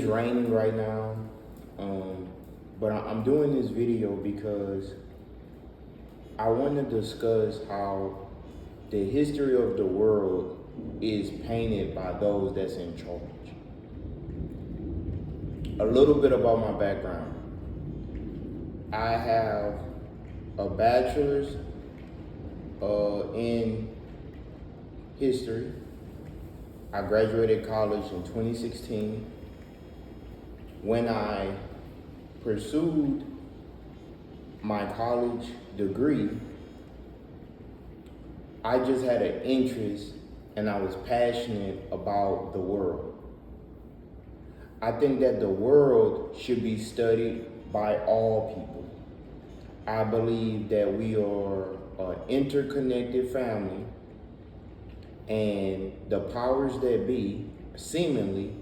is raining right now, but I'm doing this video because I want to discuss how the history of the world is painted by those that's in charge. A little bit about my background. I have a bachelor's in history. I graduated college in 2016. When I pursued my college degree, I just had an interest and I was passionate about the world. I think that the world should be studied by all people. I believe that we are an interconnected family, and the powers that be seemingly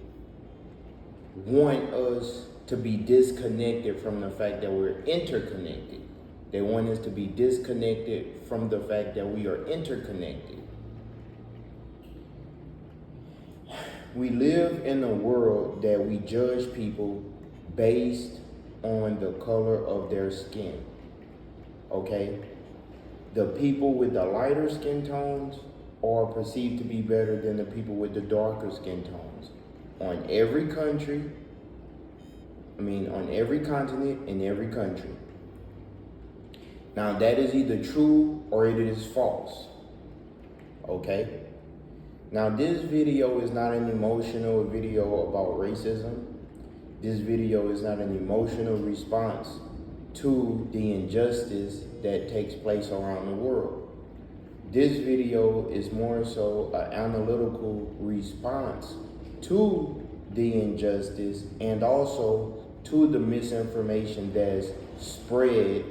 want us to be disconnected from the fact that we're interconnected. They want us to be disconnected from the fact that we are interconnected. We live in a world that we judge people based on the color of their skin, okay? The people with the lighter skin tones are perceived to be better than the people with the darker skin tones. On every country, on every continent, in every country. Now that is either true or it is false, okay? Now this video is not an emotional video about racism. This video is not an emotional response to the injustice that takes place around the world. This video is more so an analytical response to the injustice and also to the misinformation that's spread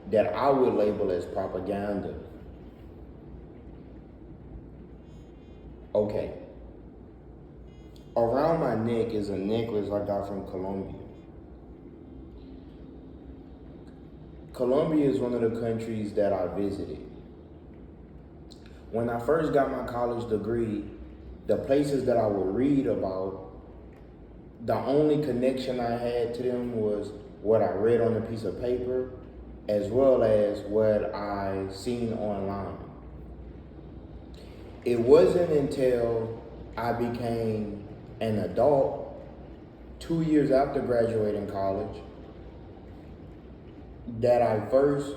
that I would label as propaganda. Okay. Around my neck is a necklace I got from Colombia. Colombia is one of the countries that I visited. When I first got my college degree, the places that I would read about, the only connection I had to them was what I read on a piece of paper, as well as what I seen online. It wasn't until I became an adult, 2 years after graduating college, that I first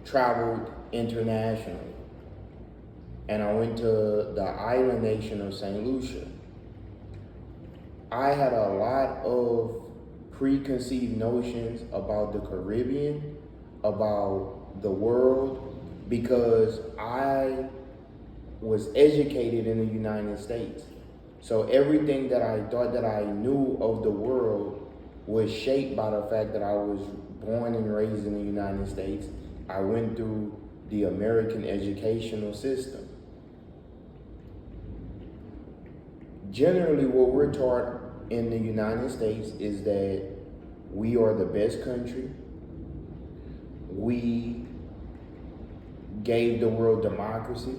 traveled internationally. And I went to the island nation of St. Lucia. I had a lot of preconceived notions about the Caribbean, about the world, because I was educated in the United States. So everything that I thought that I knew of the world was shaped by the fact that I was born and raised in the United States. I went through the American educational system. Generally, what we're taught in the United States is that we are the best country. We gave the world democracy,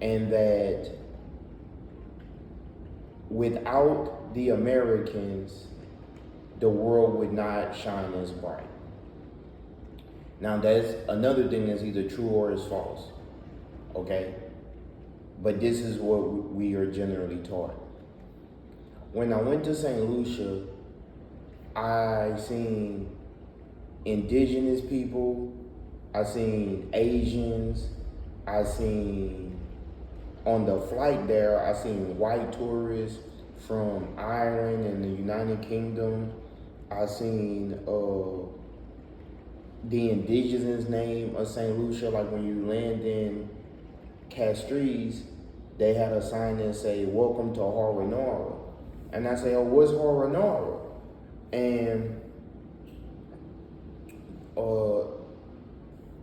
and that without the Americans, the world would not shine as bright. Now that's another thing that's either true or is false, okay? But this is what we are generally taught. When I went to St. Lucia, I seen Indigenous people, I seen Asians, I seen, on the flight there, I seen white tourists from Ireland and the United Kingdom. I seen the indigenous name of St. Lucia, like when you land in Castries, they had a sign that say, "Welcome to Horonara." And I say, "Oh, what's Horonara?" And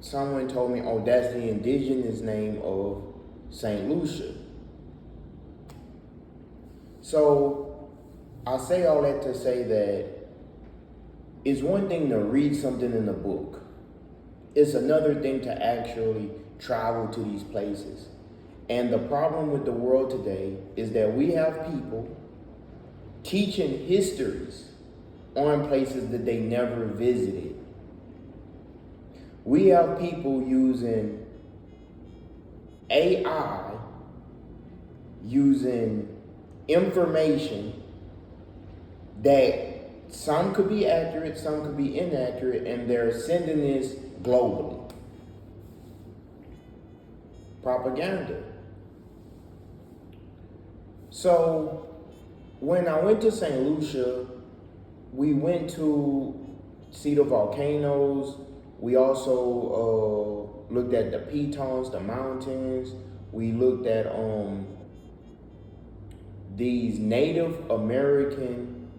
someone told me, "Oh, that's the indigenous name of St. Lucia." So I say all that to say that it's one thing to read something in a book. It's another thing to actually travel to these places. And the problem with the world today is that we have people teaching histories on places that they never visited. We have people using AI, using information that some could be accurate, some could be inaccurate, and they're sending this globally. Propaganda. So when I went to St. Lucia, we went to see the volcanoes. We also looked at the pitons, the mountains. We looked at these Native American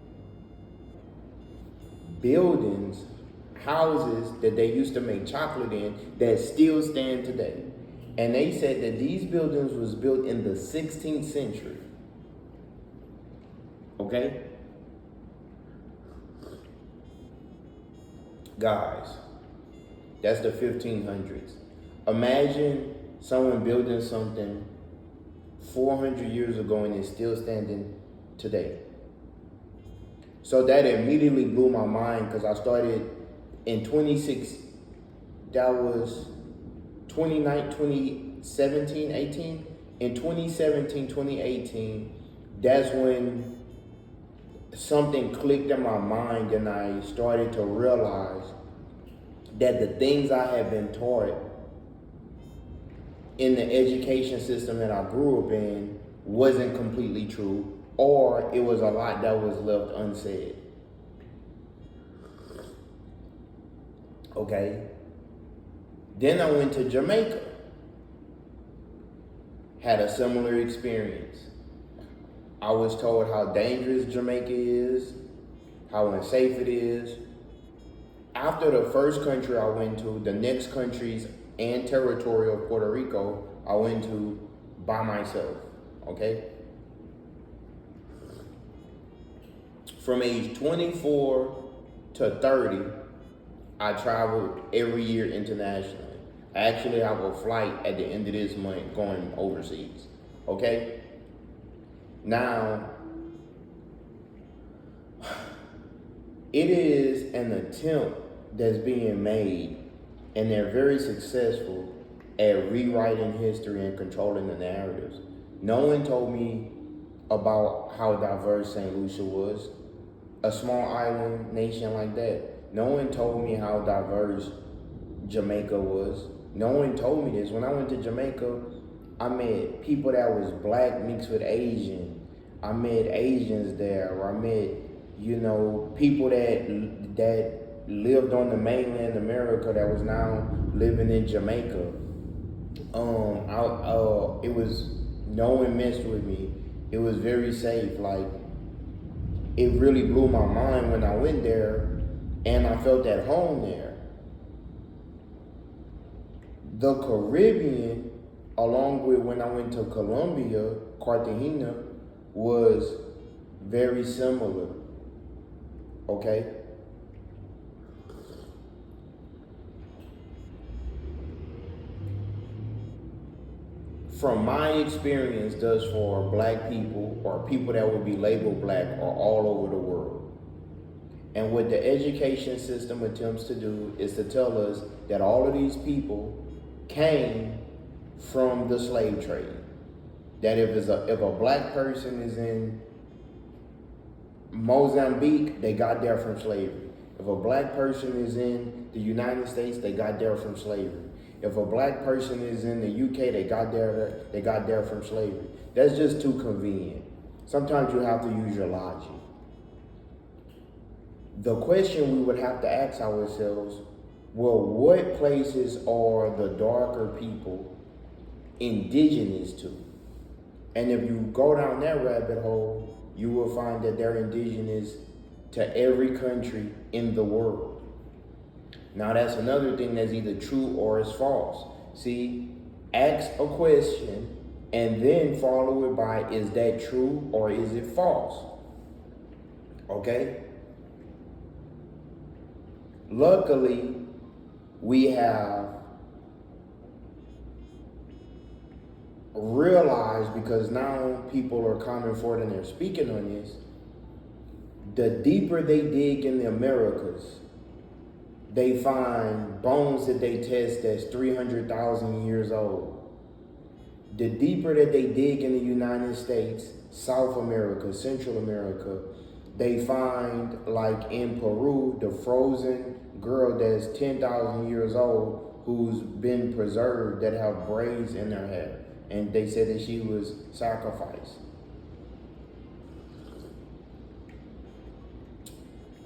buildings, houses that they used to make chocolate in that still stand today. And they said that these buildings was built in the 16th century. Okay? Guys, that's the 1500s. Imagine someone building something 400 years ago and it's still standing today. So that immediately blew my mind because I started in 2017, 18. In 2017, 2018, that's when something clicked in my mind and I started to realize that the things I had been taught in the education system that I grew up in wasn't completely true, or it was a lot that was left unsaid. Okay? Then I went to Jamaica. Had a similar experience. I was told how dangerous Jamaica is, how unsafe it is. After the first country I went to, the next countries and territory of Puerto Rico, I went to by myself, okay? From age 24 to 30, I traveled every year internationally. I actually have a flight at the end of this month going overseas, okay? Now, it is an attempt that's being made, and they're very successful at rewriting history and controlling the narratives. No one told me about how diverse St. Lucia was, a small island nation like that. No one told me how diverse Jamaica was. No one told me this. When I went to Jamaica, I met people that was black mixed with Asian. I met Asians there, or I met, people that lived on the mainland America that was now living in Jamaica. It was, no one messed with me. It was very safe. Like, it really blew my mind when I went there, and I felt at home there. The Caribbean, along with when I went to Colombia, Cartagena, was very similar, okay? From my experience thus far, black people, or people that would be labeled black, are all over the world. And what the education system attempts to do is to tell us that all of these people came from the slave trade. That if a black person is in Mozambique, they got there from slavery. If a black person is in the United States, they got there from slavery. If a black person is in the UK, they got there from slavery. That's just too convenient. Sometimes you have to use your logic. The question we would have to ask ourselves, well, what places are the darker people indigenous to? And if you go down that rabbit hole, you will find that they're indigenous to every country in the world. Now that's another thing that's either true or is false. See, ask a question and then follow it by, is that true or is it false? Okay? Luckily, we have realized, because now people are coming forward and they're speaking on this, The deeper they dig in the Americas, they find bones that they test that's 300,000 years old. The deeper that they dig in the United States, South America, Central America, they find, like in Peru, the frozen girl that's 10,000 years old who's been preserved that have braids in her hair. And they said that she was sacrificed.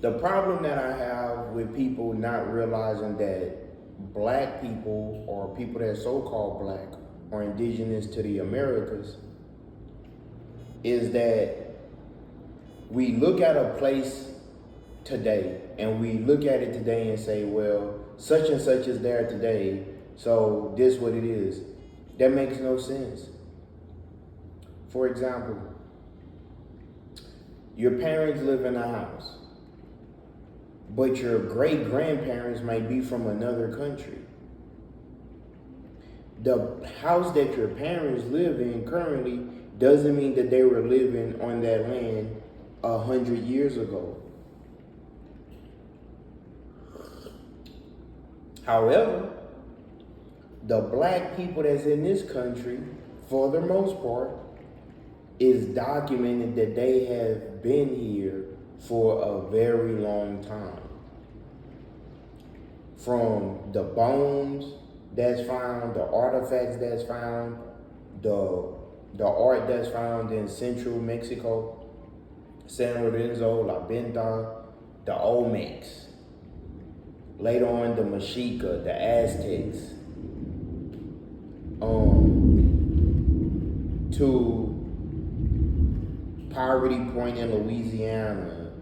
The problem that I have with people not realizing that black people or people that are so-called black or indigenous to the Americas is that we look at a place today and we look at it today and say, well, such and such is there today, so this what it is. That makes no sense. For example, your parents live in a house, but your great-grandparents might be from another country. The house that your parents live in currently doesn't mean that they were living on that land 100 years ago. However, the black people that's in this country, for the most part, is documented that they have been here for a very long time. From the bones that's found, the artifacts that's found, the art that's found in central Mexico, San Lorenzo, La Venta, the Olmecs, later on the Mexica, the Aztecs, to Poverty Point in Louisiana,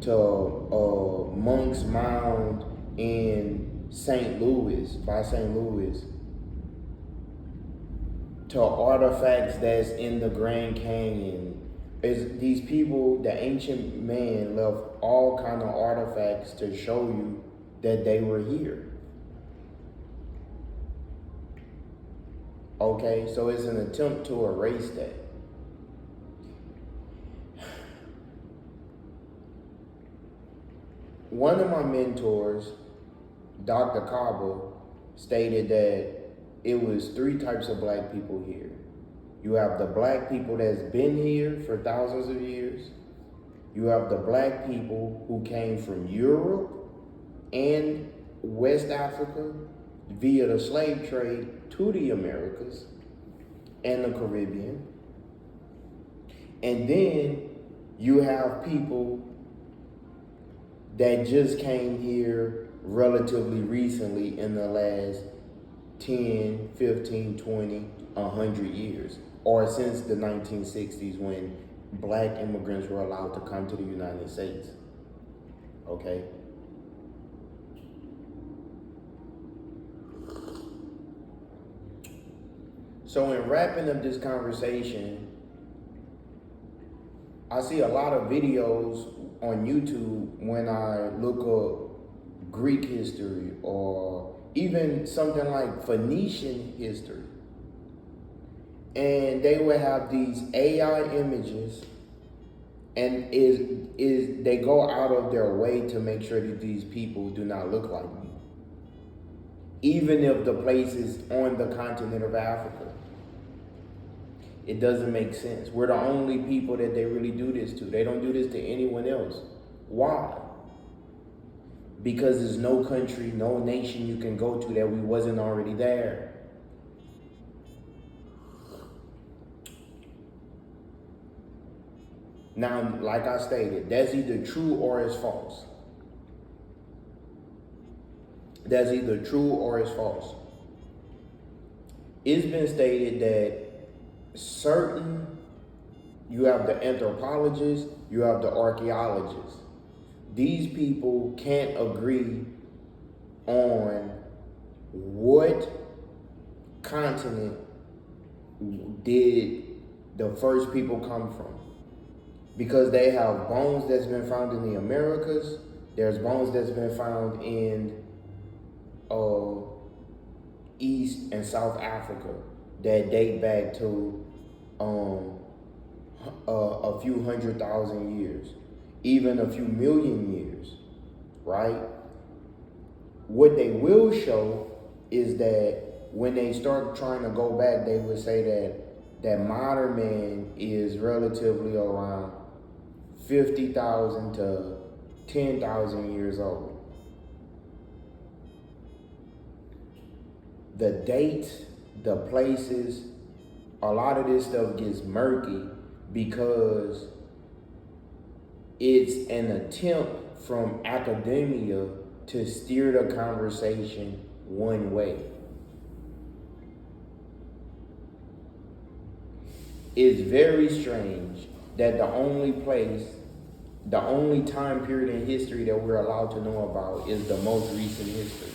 to Monk's Mound in St. Louis, by St. Louis, to artifacts that's in the Grand Canyon. These people, the ancient man left all kind of artifacts to show you that they were here. Okay, so it's an attempt to erase that. One of my mentors, Dr. Kaba, stated that it was 3 types of black people here. You have the black people that's been here for thousands of years. You have the black people who came from Europe and West Africa via the slave trade to the Americas and the Caribbean. And then you have people that just came here relatively recently in the last 10, 15, 20, 100 years, or since the 1960s when black immigrants were allowed to come to the United States. Okay? So in wrapping up this conversation, I see a lot of videos on YouTube when I look up Greek history or even something like Phoenician history. And they will have these AI images, and they go out of their way to make sure that these people do not look like me, even if the place is on the continent of Africa. It doesn't make sense. We're the only people that they really do this to. They don't do this to anyone else. Why? Because there's no country, no nation you can go to that we wasn't already there. Now, like I stated, that's either true or it's false. That's either true or it's false. It's been stated that you have the anthropologists, you have the archaeologists. These people can't agree on what continent did the first people come from. Because they have bones that's been found in the Americas, there's bones that's been found in East and South Africa that date back to a few 100,000 years. even a few million years, right? What they will show is that when they start trying to go back, they would say that modern man is relatively around 50,000 to 10,000 years old. The dates, the places, a lot of this stuff gets murky because it's an attempt from academia to steer the conversation one way. It's very strange that the only time period in history that we're allowed to know about is the most recent history.